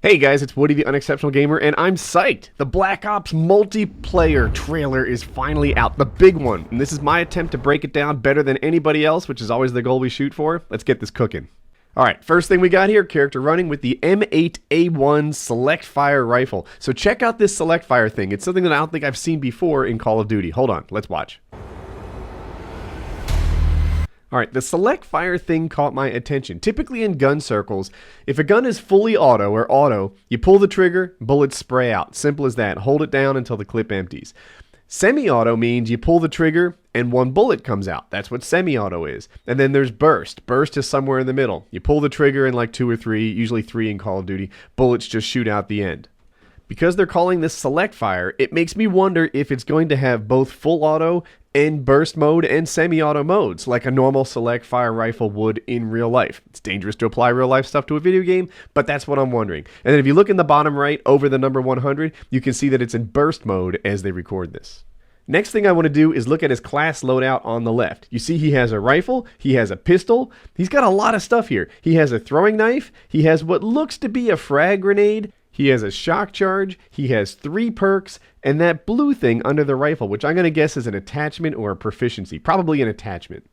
Hey guys, it's Woody the Unexceptional Gamer, and I'm psyched! The Black Ops multiplayer trailer is finally out, the big one, and this is my attempt to break it down better than anybody else, which is always the goal we shoot for. Let's get this cooking. Alright, first thing we got here, character running with the M8A1 Select Fire Rifle. So check out this Select Fire thing. It's something that I don't think I've seen before in Call of Duty. Hold on, let's watch. Alright, the select fire thing caught my attention. Typically in gun circles, if a gun is fully auto, you pull the trigger, bullets spray out. Simple as that. Hold it down until the clip empties. Semi-auto means you pull the trigger and one bullet comes out. That's what semi-auto is. And then there's burst. Burst is somewhere in the middle. You pull the trigger and like 2 or 3, usually 3 in Call of Duty, bullets just shoot out the end. Because they're calling this select fire, it makes me wonder if it's going to have both full auto and burst mode and semi-auto modes, like a normal select fire rifle would in real life. It's dangerous to apply real life stuff to a video game, but that's what I'm wondering. And then if you look in the bottom right over the number 100, you can see that it's in burst mode as they record this. Next thing I want to do is look at his class loadout on the left. You see he has a rifle, he has a pistol, he's got a lot of stuff here. He has a throwing knife, he has what looks to be a frag grenade, he has a shock charge, he has 3 perks, and that blue thing under the rifle, which I'm going to guess is an attachment or a proficiency, probably an attachment.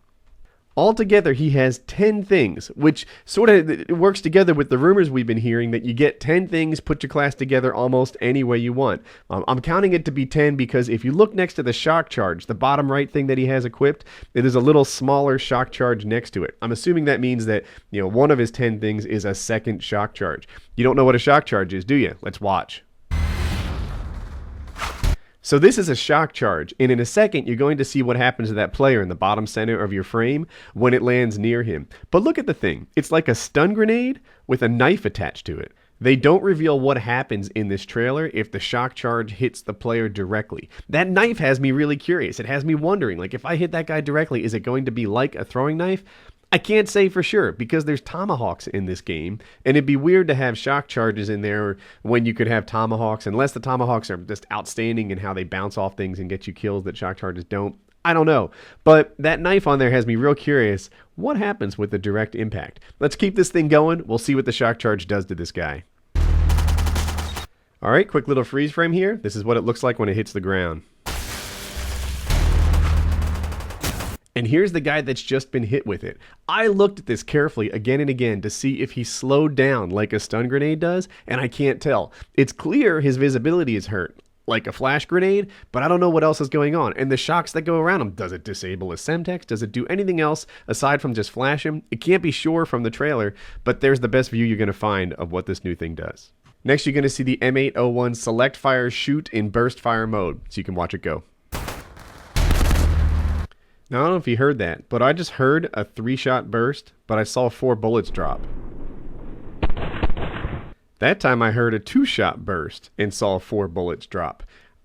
Altogether, he has 10 things, which sort of works together with the rumors we've been hearing that you get 10 things, put your class together almost any way you want. I'm counting it to be 10 because if you look next to the shock charge, the bottom right thing that he has equipped, there's a little smaller shock charge next to it. I'm assuming that means that, one of his 10 things is a second shock charge. You don't know what a shock charge is, do you? Let's watch. So this is a shock charge, and in a second you're going to see what happens to that player in the bottom center of your frame when it lands near him. But look at the thing. It's like a stun grenade with a knife attached to it. They don't reveal what happens in this trailer if the shock charge hits the player directly. That knife has me really curious. It has me wondering, like, if I hit that guy directly, is it going to be like a throwing knife? I can't say for sure because there's Tomahawks in this game, and it'd be weird to have shock charges in there when you could have Tomahawks, unless the Tomahawks are just outstanding in how they bounce off things and get you kills that shock charges don't. I don't know, but that knife on there has me real curious. What happens with the direct impact? Let's keep this thing going. We'll see what the shock charge does to this guy. All right, quick little freeze frame here. This is what it looks like when it hits the ground. And here's the guy that's just been hit with it. I looked at this carefully again and again to see if he slowed down like a stun grenade does, and I can't tell. It's clear his visibility is hurt, like a flash grenade, but I don't know what else is going on. And the shocks that go around him, does it disable his Semtex? Does it do anything else aside from just flash him? It can't be sure from the trailer, but there's the best view you're going to find of what this new thing does. Next, you're going to see the M801 Select Fire shoot in burst fire mode, so you can watch it go. Now, I don't know if you heard that, but I just heard a 3-shot burst, but I saw 4 bullets drop. That time I heard a 2-shot burst and saw 4 bullets drop.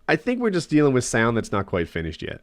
I think we're just dealing with sound that's not quite finished yet.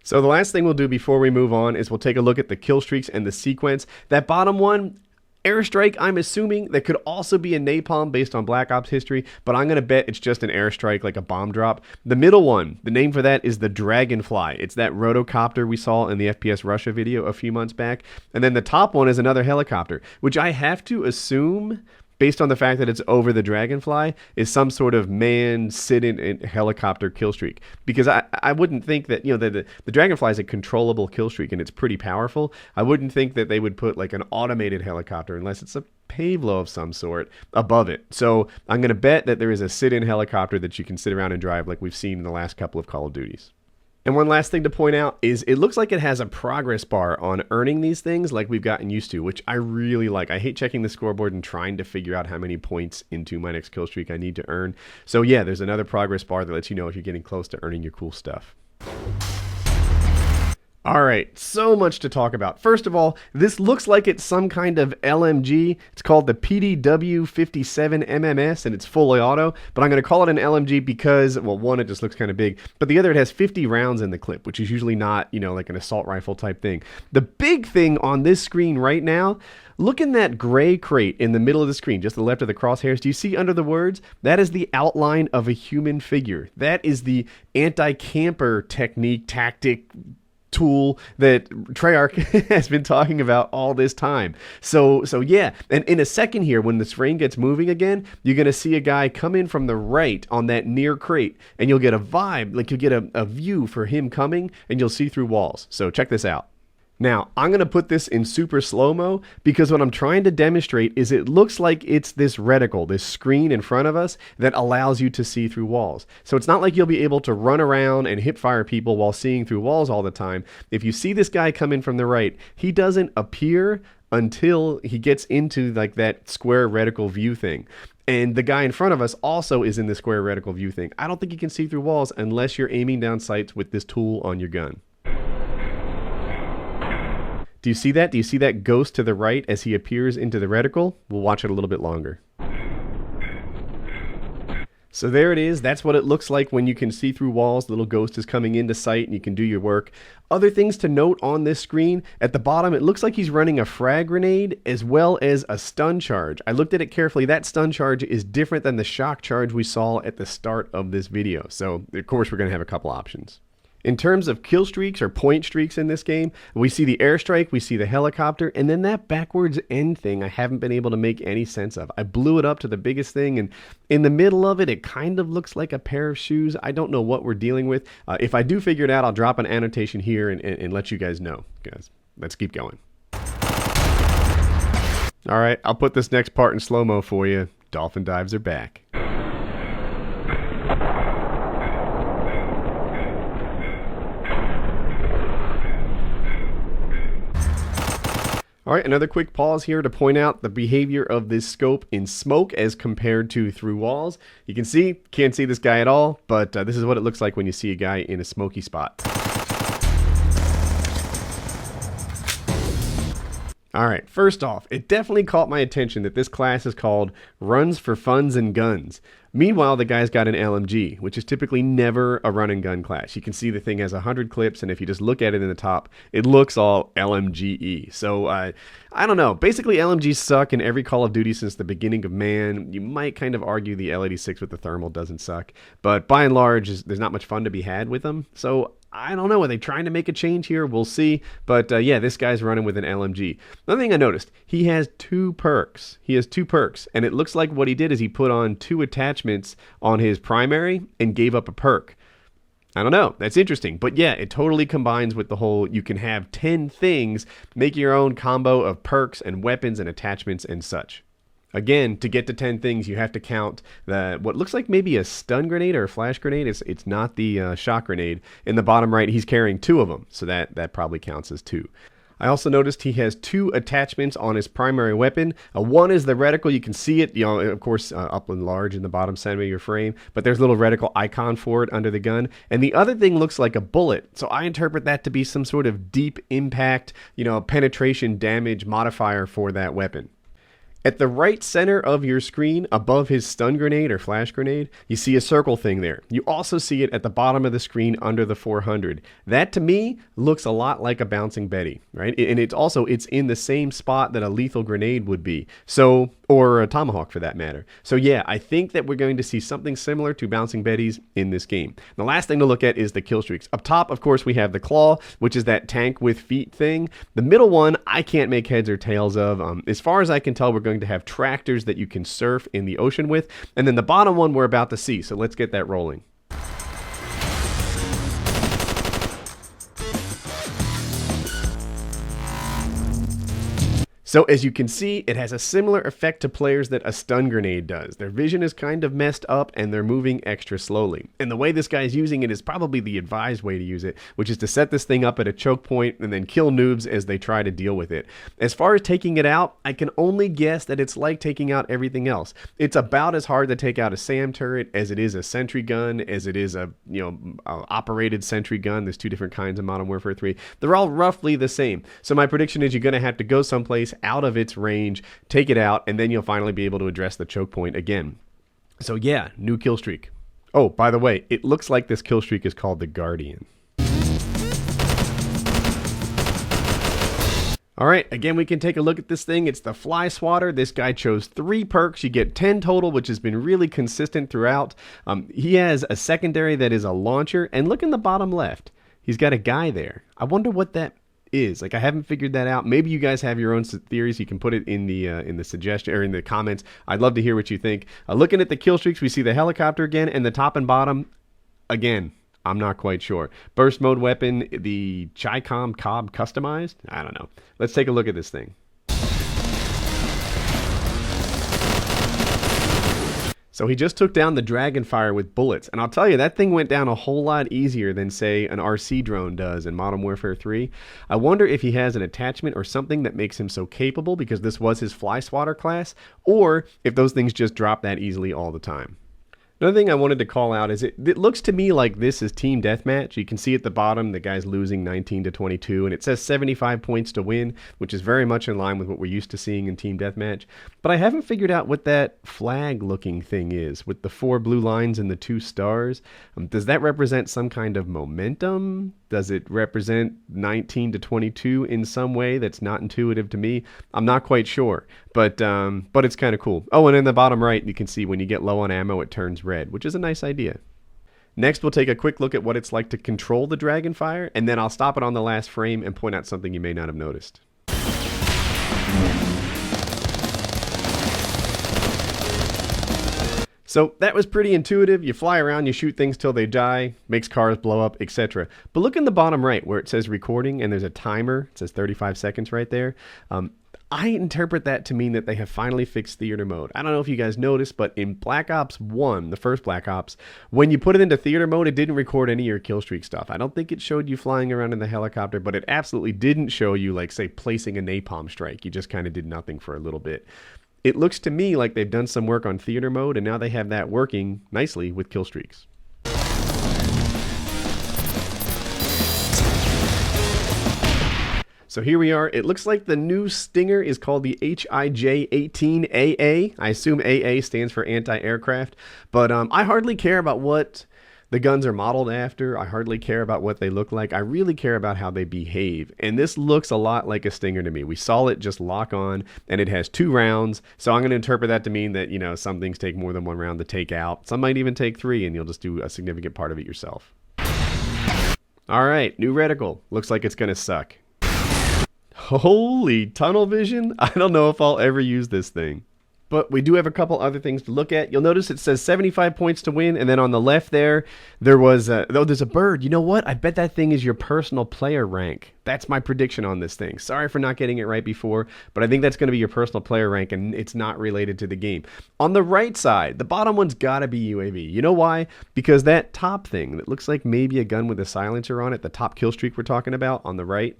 So the last thing we'll do before we move on is we'll take a look at the kill streaks and the sequence. That bottom one, airstrike, I'm assuming that could also be a napalm based on Black Ops history, but I'm going to bet it's just an airstrike like a bomb drop. The middle one, the name for that is the Dragonfly. It's that rotocopter we saw in the FPS Russia video a few months back. And then the top one is another helicopter, which I have to assume, based on the fact that it's over the Dragonfly, is some sort of manned sit-in helicopter kill streak. Because I wouldn't think that, the Dragonfly is a controllable kill streak and it's pretty powerful. I wouldn't think that they would put like an automated helicopter, unless it's a Pavlo of some sort, above it. So I'm going to bet that there is a sit-in helicopter that you can sit around and drive like we've seen in the last couple of Call of Duties. And one last thing to point out is it looks like it has a progress bar on earning these things like we've gotten used to, which I really like. I hate checking the scoreboard and trying to figure out how many points into my next kill streak I need to earn. So yeah, there's another progress bar that lets you know if you're getting close to earning your cool stuff. Alright, so much to talk about. First of all, this looks like it's some kind of LMG. It's called the PDW57 MMS and it's fully auto, but I'm going to call it an LMG because, well, one, it just looks kind of big, but the other, it has 50 rounds in the clip, which is usually not, like an assault rifle type thing. The big thing on this screen right now, look in that gray crate in the middle of the screen, just to the left of the crosshairs. Do you see under the words? That is the outline of a human figure. That is the anti-camper technique, tactic, tool that Treyarch has been talking about all this time. So yeah, and in a second here, when this frame gets moving again, you're going to see a guy come in from the right on that near crate, and you'll get a vibe, like you'll get a view for him coming, and you'll see through walls. So check this out. Now, I'm going to put this in super slow-mo because what I'm trying to demonstrate is it looks like it's this reticle, this screen in front of us that allows you to see through walls. So it's not like you'll be able to run around and hip fire people while seeing through walls all the time. If you see this guy come in from the right, he doesn't appear until he gets into like that square reticle view thing. And the guy in front of us also is in the square reticle view thing. I don't think you can see through walls unless you're aiming down sights with this tool on your gun. Do you see that? Do you see that ghost to the right as he appears into the reticle? We'll watch it a little bit longer. So there it is. That's what it looks like when you can see through walls. The little ghost is coming into sight and you can do your work. Other things to note on this screen, at the bottom, it looks like he's running a frag grenade as well as a stun charge. I looked at it carefully. That stun charge is different than the shock charge we saw at the start of this video. So, of course, we're going to have a couple options. In terms of kill streaks or point streaks in this game, we see the airstrike, we see the helicopter, and then that backwards end thing I haven't been able to make any sense of. I blew it up to the biggest thing, and in the middle of it, it kind of looks like a pair of shoes. I don't know what we're dealing with. If I do figure it out, I'll drop an annotation here and let you guys know. Guys, let's keep going. All right, I'll put this next part in slow-mo for you. Dolphin dives are back. All right, another quick pause here to point out the behavior of this scope in smoke as compared to through walls. You can see, can't see this guy at all, but this is what it looks like when you see a guy in a smoky spot. All right, first off, it definitely caught my attention that this class is called Runs for Funds and Guns. Meanwhile, the guy's got an LMG, which is typically never a run and gun class. You can see the thing has 100 clips, and if you just look at it in the top, it looks all LMGE. So, I don't know. Basically, LMGs suck in every Call of Duty since the beginning of man. You might kind of argue the L86 with the thermal doesn't suck, but by and large, there's not much fun to be had with them. So, I don't know. Are they trying to make a change here? We'll see. But yeah, this guy's running with an LMG. Another thing I noticed, he has two perks. He has two perks. And it looks like what he did is he put on two attachments on his primary and gave up a perk. I don't know. That's interesting. But yeah, it totally combines with the whole you can have 10 things, make your own combo of perks and weapons and attachments and such. Again, to get to 10 things, you have to count what looks like maybe a stun grenade or a flash grenade. It's not the shock grenade. In the bottom right, he's carrying two of them, so that probably counts as two. I also noticed he has two attachments on his primary weapon. One is the reticle. You can see it, of course, up and large in the bottom center of your frame, but there's a little reticle icon for it under the gun. And the other thing looks like a bullet, so I interpret that to be some sort of deep impact, penetration damage modifier for that weapon. At the right center of your screen, above his stun grenade or flash grenade, you see a circle thing there. You also see it at the bottom of the screen under the 400. That, to me, looks a lot like a bouncing Betty, right? And it's in the same spot that a lethal grenade would be. So, or a Tomahawk for that matter. So yeah, I think that we're going to see something similar to bouncing Betties in this game. The last thing to look at is the kill streaks. Up top, of course, we have the claw, which is that tank with feet thing. The middle one, I can't make heads or tails of. As far as I can tell, we're going to have tractors that you can surf in the ocean with. And then the bottom one we're about to see. So let's get that rolling. So as you can see, it has a similar effect to players that a stun grenade does. Their vision is kind of messed up and they're moving extra slowly. And the way this guy's using it is probably the advised way to use it, which is to set this thing up at a choke point and then kill noobs as they try to deal with it. As far as taking it out, I can only guess that it's like taking out everything else. It's about as hard to take out a SAM turret as it is a sentry gun, as it is a operated sentry gun. There's two different kinds of Modern Warfare 3. They're all roughly the same. So my prediction is you're going to have to go someplace out of its range, take it out, and then you'll finally be able to address the choke point again. So yeah, new kill streak. Oh, by the way, it looks like this kill streak is called the Guardian. All right, again, we can take a look at this thing. It's the Fly Swatter. This guy chose 3 perks. You get 10 total, which has been really consistent throughout. He has a secondary that is a launcher, and look in the bottom left. He's got a guy there. I wonder what that is. Like, I haven't figured that out. Maybe you guys have your own theories. You can put it in the suggestion or in the comments. I'd love to hear what you think. Looking at the kill streaks, we see the helicopter again, and the top and bottom again. I'm not quite sure. Burst mode weapon, the Chi-Com Cobb customized. I don't know. Let's take a look at this thing. So he just took down the Dragonfire with bullets. And I'll tell you, that thing went down a whole lot easier than, say, an RC drone does in Modern Warfare 3. I wonder if he has an attachment or something that makes him so capable because this was his fly swatter class, or if those things just drop that easily all the time. Another thing I wanted to call out is it looks to me like this is Team Deathmatch. You can see at the bottom the guy's losing 19-22, and it says 75 points to win, which is very much in line with what we're used to seeing in Team Deathmatch. But I haven't figured out what that flag-looking thing is with the 4 blue lines and the 2 stars. Does that represent some kind of momentum? Does it represent 19-22 in some way that's not intuitive to me? I'm not quite sure, but it's kind of cool. Oh, and in the bottom right, you can see when you get low on ammo, it turns red, which is a nice idea. Next, we'll take a quick look at what it's like to control the Dragonfire, and then I'll stop it on the last frame and point out something you may not have noticed. So that was pretty intuitive. You fly around, you shoot things till they die, makes cars blow up, etc. But look in the bottom right where it says recording and there's a timer. It says 35 seconds right there. I interpret that to mean that they have finally fixed theater mode. I don't know if you guys noticed, but in Black Ops 1, the first Black Ops, when you put it into theater mode, it didn't record any of your kill streak stuff. I don't think it showed you flying around in the helicopter, but it absolutely didn't show you, like, say, placing a napalm strike. You just kind of did nothing for a little bit. It looks to me like they've done some work on theater mode, and now they have that working nicely with kill streaks. So here we are. It looks like the new Stinger is called the HIJ-18AA. I assume AA stands for anti-aircraft, but I hardly care about what the guns are modeled after. I hardly care about what they look like. I really care about how they behave. And this looks a lot like a Stinger to me. We saw it just lock on, and it has 2 rounds. So I'm going to interpret that to mean that, you know, some things take more than 1 round to take out. Some might even take 3, and you'll just do a significant part of it yourself. All right, new reticle. Looks like it's going to suck. Holy tunnel vision. I don't know if I'll ever use this thing. But we do have a couple other things to look at. You'll notice it says 75 points to win, and then on the left there was there's a bird. You know what? I bet that thing is your personal player rank. That's my prediction on this thing. Sorry for not getting it right before, but I think that's going to be your personal player rank, and it's not related to the game. On the right side, the bottom one's got to be UAV. You know why? Because that top thing that looks like maybe a gun with a silencer on it, the top kill streak we're talking about on the right,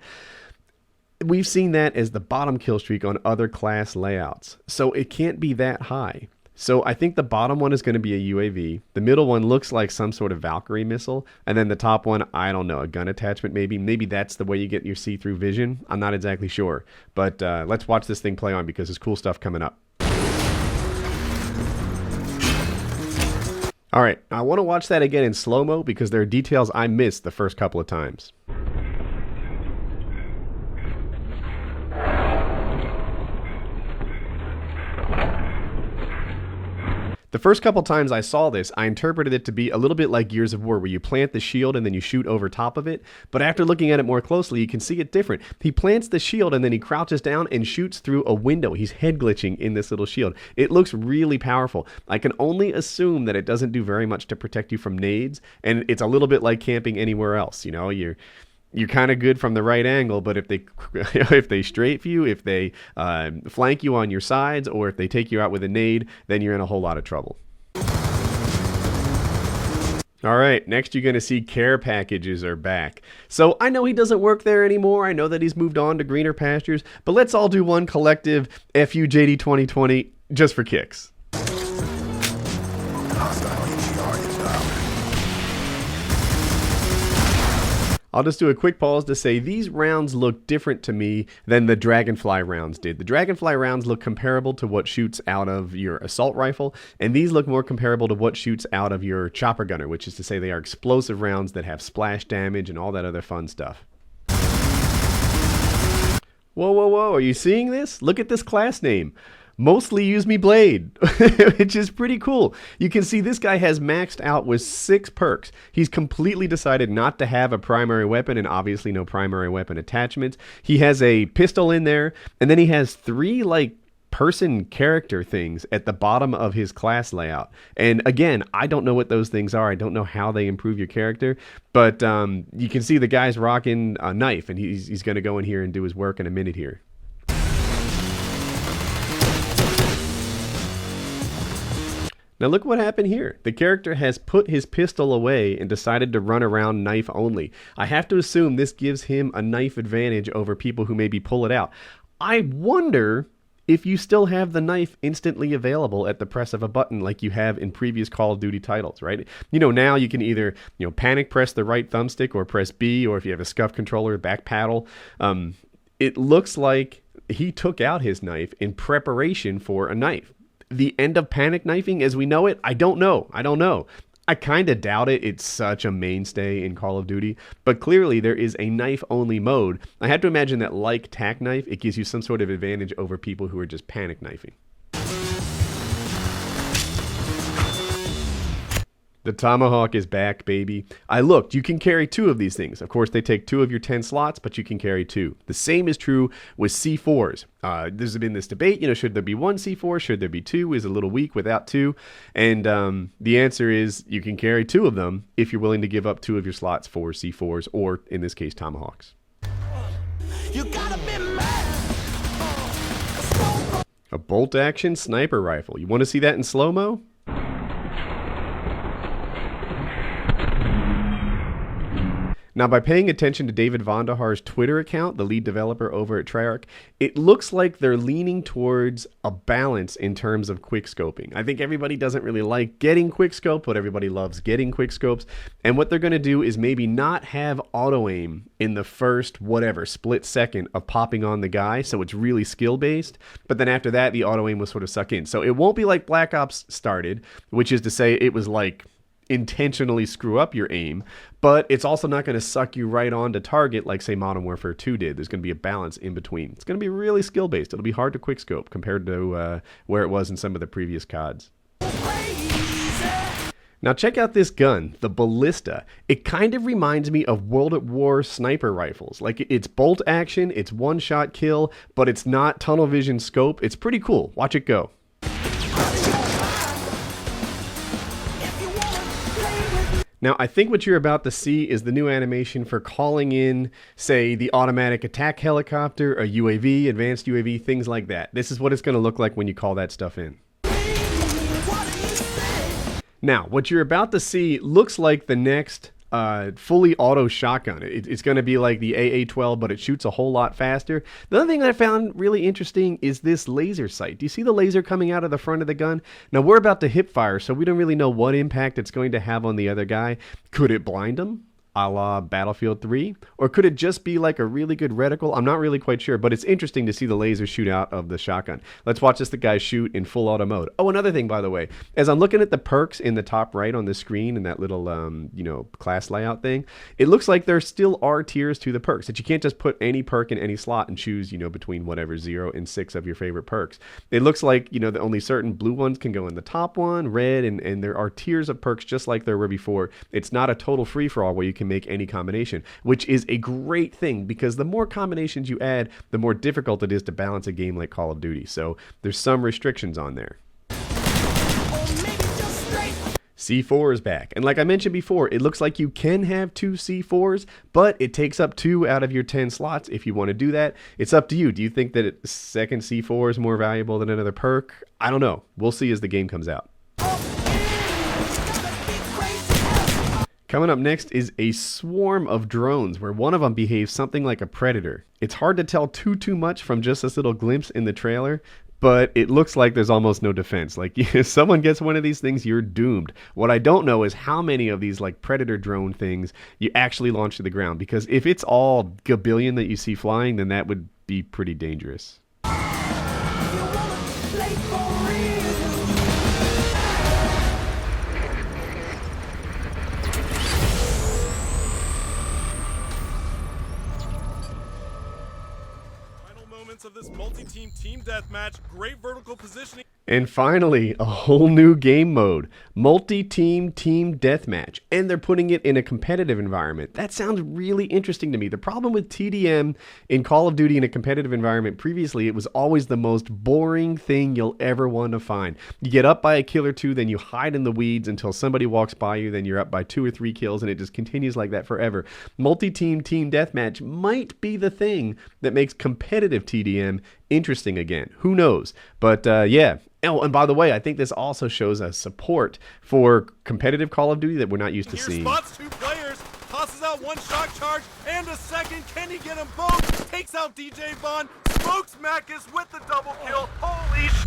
we've seen that as the bottom kill streak on other class layouts. So it can't be that high. So I think the bottom one is going to be a UAV. The middle one looks like some sort of Valkyrie missile. And then the top one, I don't know, a gun attachment maybe. Maybe that's the way you get your see-through vision. I'm not exactly sure. But let's watch this thing play on because there's cool stuff coming up. All right, I want to watch that again in slow-mo because there are details I missed the first couple of times. The first couple times I saw this, I interpreted it to be a little bit like Gears of War, where you plant the shield and then you shoot over top of it. But after looking at it more closely, you can see it different. He plants the shield and then he crouches down and shoots through a window. He's head glitching in this little shield. It looks really powerful. I can only assume that it doesn't do very much to protect you from nades, and it's a little bit like camping anywhere else. You know, you're kind of good from the right angle, but if they strafe you, if they flank you on your sides, or if they take you out with a nade, then you're in a whole lot of trouble. All right, next you're going to see care packages are back. So I know he doesn't work there anymore. I know that he's moved on to greener pastures, but let's all do one collective FU JD 2020 just for kicks. I'll just do a quick pause to say these rounds look different to me than the Dragonfly rounds did. The Dragonfly rounds look comparable to what shoots out of your assault rifle, and these look more comparable to what shoots out of your chopper gunner, which is to say they are explosive rounds that have splash damage and all that other fun stuff. Whoa, whoa, whoa, are you seeing this? Look at this class name. mostly use me blade, which is pretty cool. You can see this guy has maxed out with 6 perks. He's completely decided not to have a primary weapon and obviously no primary weapon attachments. He has a pistol in there, and then he has 3 like person character things at the bottom of his class layout. And again, I don't know what those things are. I don't know how they improve your character, but you can see the guy's rocking a knife, and he's going to go in here and do his work in a minute here. Now look what happened here. The character has put his pistol away and decided to run around knife only. I have to assume this gives him a knife advantage over people who maybe pull it out. I wonder if you still have the knife instantly available at the press of a button like you have in previous Call of Duty titles, right? You know, now you can either, panic press the right thumbstick or press B, or if you have a scuff controller, back paddle. It looks like he took out his knife in preparation for a knife. The end of panic knifing as we know it, I don't know. I kind of doubt it. It's such a mainstay in Call of Duty, but clearly there is a knife-only mode. I have to imagine that, like tack knife, it gives you some sort of advantage over people who are just panic knifing. The Tomahawk is back, baby. I looked. You can carry 2 of these things. Of course, they take 2 of your 10 slots, but you can carry 2. The same is true with C4s. There's been this debate, should there be 1 C4? Should there be 2? Is a little weak without 2. And the answer is you can carry 2 of them if you're willing to give up 2 of your slots for C4s, or in this case, Tomahawks. You gotta be mad. A bolt action sniper rifle. You want to see that in slow-mo? Now, by paying attention to David Vonderhaar's Twitter account, the lead developer over at Treyarch, it looks like they're leaning towards a balance in terms of quickscoping. I think everybody doesn't really like getting quickscope, but everybody loves getting quickscopes. And what they're going to do is maybe not have auto-aim in the first, split second of popping on the guy, so it's really skill-based. But then after that, the auto-aim will sort of suck in. So it won't be like Black Ops started, which is to say it was like intentionally screw up your aim, but it's also not going to suck you right on to target like, say, Modern Warfare 2 did. There's going to be a balance in between. It's going to be really skill-based. It'll be hard to quickscope compared to where it was in some of the previous CODs. Now check out this gun, the Ballista. It kind of reminds me of World at War sniper rifles. Like, it's bolt action, it's one-shot kill, but it's not tunnel vision scope. It's pretty cool. Watch it go. Now, I think what you're about to see is the new animation for calling in, say, the automatic attack helicopter, a UAV, advanced UAV, things like that. This is what it's going to look like when you call that stuff in. Now, what you're about to see looks like the next fully auto shotgun. It's going to be like the AA-12, but it shoots a whole lot faster. The other thing that I found really interesting is this laser sight. Do you see the laser coming out of the front of the gun? Now, we're about to hip fire, so we don't really know what impact it's going to have on the other guy. Could it blind him, a la Battlefield 3? Or could it just be like a really good reticle? I'm not really quite sure, but it's interesting to see the laser shoot out of the shotgun. Let's watch this guy shoot in full auto mode. Oh, another thing, by the way, as I'm looking at the perks in the top right on the screen in that little, class layout thing, it looks like there still are tiers to the perks, that you can't just put any perk in any slot and choose, between whatever 0 and 6 of your favorite perks. It looks like, the only certain blue ones can go in the top one, red, and there are tiers of perks just like there were before. It's not a total free-for-all where you can make any combination, which is a great thing because the more combinations you add, the more difficult it is to balance a game like Call of Duty. So there's some restrictions on there. C4 is back. And like I mentioned before, it looks like you can have 2 C4s, but it takes up 2 out of your 10 slots if you want to do that. It's up to you. Do you think that second C4 is more valuable than another perk? I don't know. We'll see as the game comes out. Coming up next is a swarm of drones where one of them behaves something like a predator. It's hard to tell too much from just this little glimpse in the trailer, but it looks like there's almost no defense. Like, if someone gets one of these things, you're doomed. What I don't know is how many of these like predator drone things you actually launch to the ground, because if it's all gabillion that you see flying, then that would be pretty dangerous. moments of this multi-team team deathmatch. Great vertical positioning. And finally, a whole new game mode, multi-team team deathmatch, and they're putting it in a competitive environment. That sounds really interesting to me. The problem with TDM in Call of Duty in a competitive environment previously, it was always the most boring thing you'll ever want to find. You get up by a kill or two, then you hide in the weeds until somebody walks by you, then you're up by 2 or 3 kills, and it just continues like that forever. Multi-team team deathmatch might be the thing that makes competitive TDM interesting again. Who knows? But yeah. Oh, and by the way, I think this also shows us support for competitive Call of Duty that we're not used to seeing. Spots 2 players, tosses out 1 shock charge and a second. Can he get them both? Takes out DJ Vaughn, smokes Macus with the double kill. Holy sh!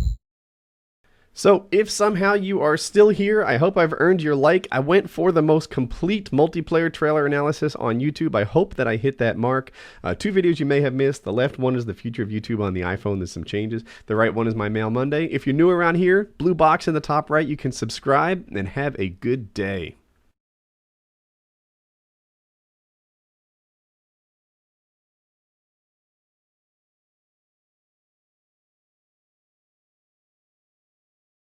So, if somehow you are still here, I hope I've earned your like. I went for the most complete multiplayer trailer analysis on YouTube. I hope that I hit that mark. 2 videos you may have missed. The left one is the future of YouTube on the iPhone. There's some changes. The right one is my Mail Monday. If you're new around here, blue box in the top right, you can subscribe and have a good day.